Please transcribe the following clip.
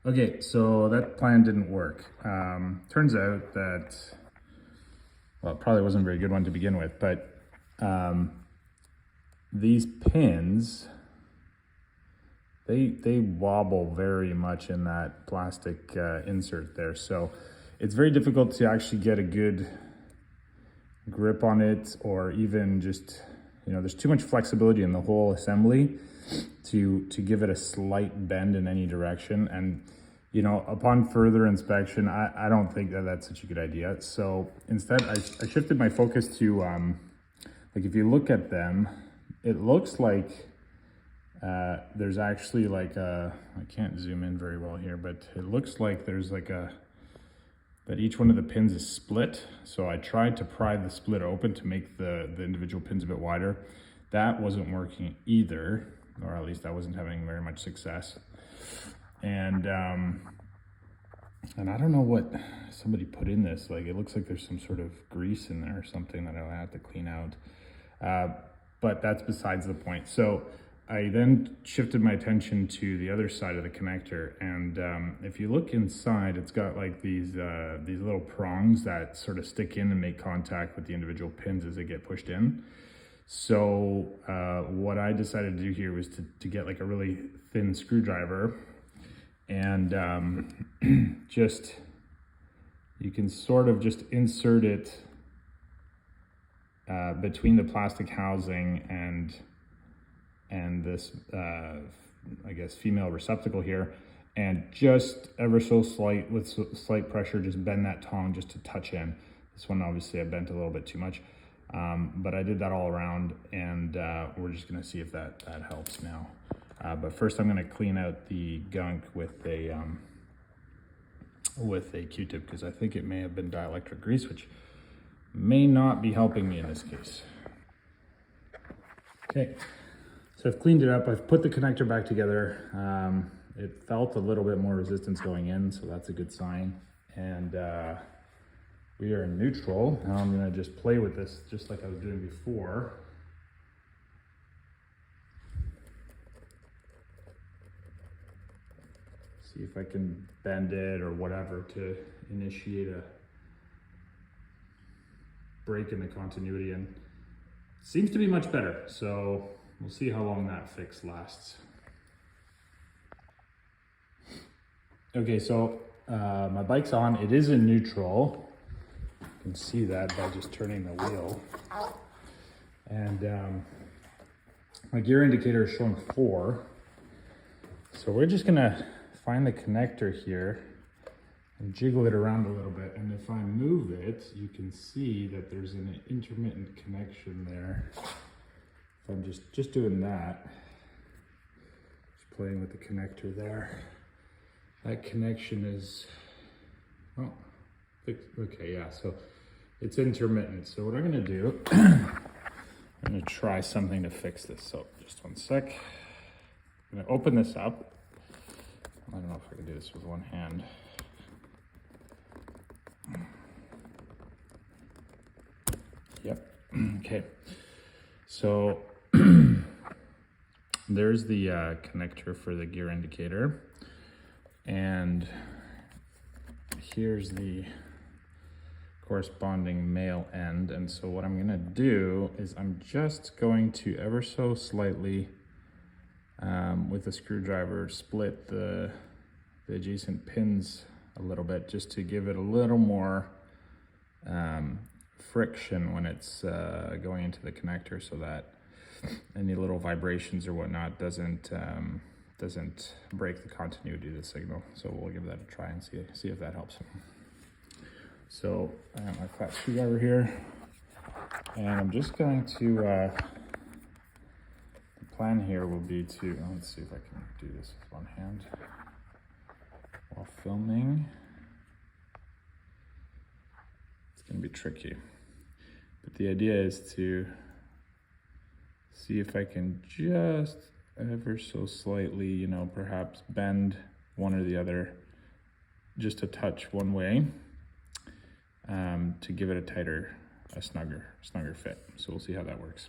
Okay, so that plan didn't work. Turns out that, well, it probably wasn't a very good one to begin with, but these pins, they wobble very much in that plastic insert there. So it's very difficult to actually get a good grip on it, or even just, there's too much flexibility in the whole assembly to give it a slight bend in any direction. And upon further inspection, I don't think that that's such a good idea. So instead, I shifted my focus to, like, if you look at them, it looks like there's actually like I can't zoom in very well here, but it looks like there's like that each one of the pins is split. So I tried to pry the split open to make the individual pins a bit wider. That wasn't working either, or at least I wasn't having very much success. And I don't know what somebody put in this. Like, it looks like there's some sort of grease in there or something that I'll have to clean out. But that's besides the point. So I then shifted my attention to the other side of the connector, and if you look inside, it's got like these little prongs that sort of stick in and make contact with the individual pins as they get pushed in. So what I decided to do here was to get like a really thin screwdriver, and you can sort of just insert it between the plastic housing and this I guess female receptacle here, and just ever so slight, with slight pressure, just bend that tong just to touch in. This one obviously I bent a little bit too much, but I did that all around, and we're just gonna see if that helps now. But first I'm gonna clean out the gunk with a Q-tip, because I think it may have been dielectric grease, which may not be helping me in this case. Okay, so I've cleaned it up. I've put the connector back together. It felt a little bit more resistance going in, so that's a good sign. And we are in neutral. Now I'm gonna just play with this just like I was doing before. See if I can bend it or whatever to initiate a break in the continuity, and it seems to be much better. So we'll see how long that fix lasts. Okay, so my bike's on. It is in neutral. You can see that by just turning the wheel. And my gear indicator is showing 4. So we're just gonna find the connector here and jiggle it around a little bit. And if I move it, you can see that there's an intermittent connection there. If I'm just doing that, just playing with the connector there. That connection is, oh, okay, yeah, so it's intermittent. So what I'm gonna do, I'm gonna try something to fix this. So just one sec. I'm gonna open this up. I don't know if I can do this with one hand. Yep, okay. So there's the connector for the gear indicator. And here's the corresponding male end. And so what I'm gonna do is I'm just going to ever so slightly with a screwdriver split the adjacent pins a little bit, just to give it a little more friction when it's going into the connector, so that any little vibrations or whatnot doesn't break the continuity of the signal. So we'll give that a try and see if that helps. So I have my flat screwdriver here, and I'm just going to, the plan here will be to, let's see if I can do this with one hand while filming. It's gonna be tricky, but the idea is to see if I can just ever so slightly, perhaps bend one or the other just a touch one way, to give it a tighter, snugger fit. So we'll see how that works.